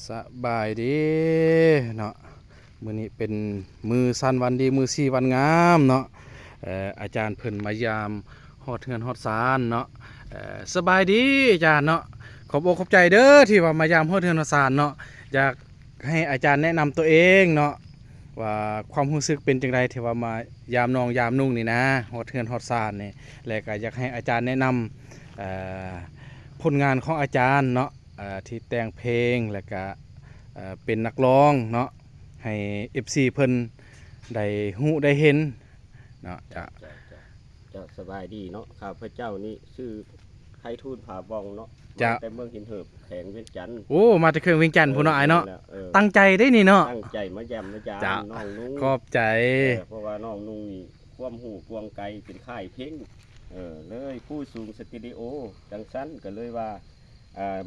สบายดีเนาะมื้อนี้เป็นมือสั้นวันดีมือ4วันงามเนาะอาจารย์เพิ่นมายามฮอดเฮือนฮอดศาลเนาะสบายดีอาจารย์เนาะขอบอกขอบใจเด้อที่ว่ามายามฮอดเฮือนฮอดศาลเนาะอยากให้อาจารย์แนะนำตัวเองเนาะว่าความรู้สึกเป็นจังไดที่ว่ามายามน้องยามนุ่งนี่นะฮอดเฮือนฮอดศาลนี่และก็อยากให้อาจารย์แนะนำผลงานของอาจารย์เนาะที่แต่งเพลงและก็เป็นนักร้องเนาะให้ FC เพิ่นได้ฮู้ได้เห็นเนาะจะสบายดีเนาะข้าพเจ้านี่ชื่อไพฑูรย์ผาบองเนาะแต่เมืองหินเหิบแขวงเวียงจันทน์โอ้มาจากเครื่องเวียงจันทน์พุ่นเนาะอ้ายเนาะตั้งใจได้นี่เนาะตั้งใจมาแยมมาจามน้องนุ่งขอบใจเพราะว่าน้องนุ่งนี่ความหูกวงไกลเป็นค่ายเพลงเลยผู้สูงสตูดิโอจังซั่นก็เลยว่า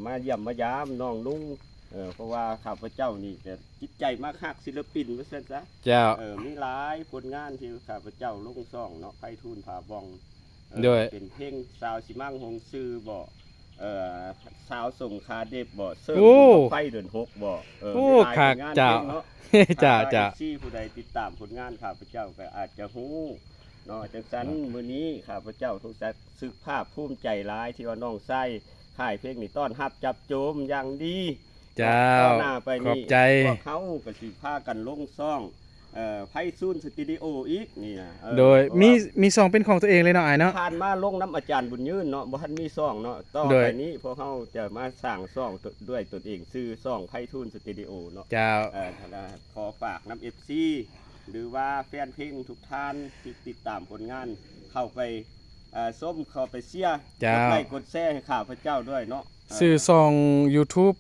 มาเยี่ยมมายามน้องนุ่งเพราะว่าข้าพเจ้านี่จะจิตใจมากฮักศิลปินว่าซั่นซะเจ้ามีหลายผลงานที่ข้าพเจ้าลงซ่องเนาะไพฑูรย์ผาบองด้วยเป็นเพลงสาวสิมั่งหงซื่อบ่สาวส่งคาเด็บบ่เซิร์ฟไฟเดือน6บ่โอ้คักเจ้าจ้าที่ผู้ใดติดตามผลงานข้าพเจ้าก็อาจจะฮู้เนาะจังซั่นมื้อนี้ข้าพเจ้าทุกสักสึกภาพภูมิใจหลายที่ว่าน้องไส้ค่ายเพลงนี่ต้อนรับจับโจมอย่างดีเจ้าขอบใจพวกเขาก็สิพากันลงซ่องไพฑูรย์สตูดิโออีกนี่นะโดยมีซองเป็นของตัวเองเลยเนาะอ้ายเนาะผ่านมาลงน้ำอาจารย์บุญยืนเนาะบ่ทันมีซ่องเนาะต่อไปนี้พวกเขาจะมาสร้างซ่องด้วยตนเองชื่อซ่องไพฑูรย์สตูดิโอเนาะเจ้าขอฝากน้ำ FC หรือว่าแฟนเพลงทุกท่านที่ติดตามผลงานเข้าไปส้มเข้าไปเชียร์กดไลค์กดแชร์ให้ข้าพเจ้าด้วยเนาะชื่อซอง YouTube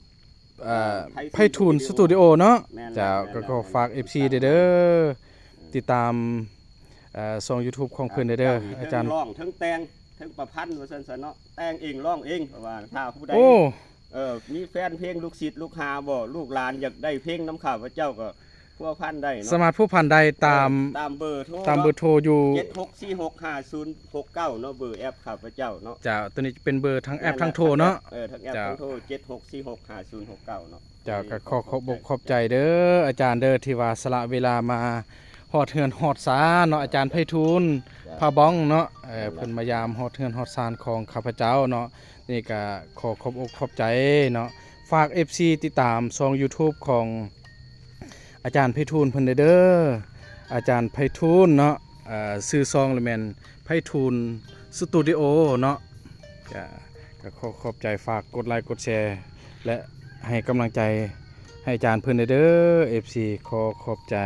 ไพฑูรย์สตูดิโอเนาะเจ้าก็ฝาก FC เด้อติดตามช่อง YouTube ของเพิ่นเด้ออาจารย์ร้องทั้งแต่งทั้งประพันธ์ว่าซั่นๆเนาะแต่งเองร้องเองว่าถ้าผู้ใดมีแฟนเพลงลูกศิษย์ลูกหาบ่ลูกหลานอยากได้เพลงน้ำข้าพเจ้าก็พัวพันได้เนาะสามารถผู้พันได้ตามเบอร์โทรอยู่76465069เนาะเบอร์แอปข้าพเจ้าเนาะจ้าตัวนี้เป็นเบอร์ทั้งแอปทั้งโทรเนาะทั้งแอปทั้งโทร76465069เนาะจ้าก็ขอบใจเด้ออาจารย์เด้อที่ว่าสละเวลามาฮอดเฮือนฮอดศาลเนาะอาจารย์ไพฑูรย์ผาบ้องเนาะเพิ่นมายามฮอดเฮือนฮอดศาลของข้าพเจ้าเนาะนี่ก็ขอบใจเนาะฝาก FC ติดตามช่อง YouTube ของอาจารย์ไพฑูรย์เพิ่นเด้ออาจารย์ไพฑูรย์เนาะชื่อซองเลยแม่นไพฑูรย์สตูดิโอเนาะก็ขอบใจฝากกดไลค์กดแชร์และให้กำลังใจให้อาจารย์เพิ่นเด้อ FC ขอบใจ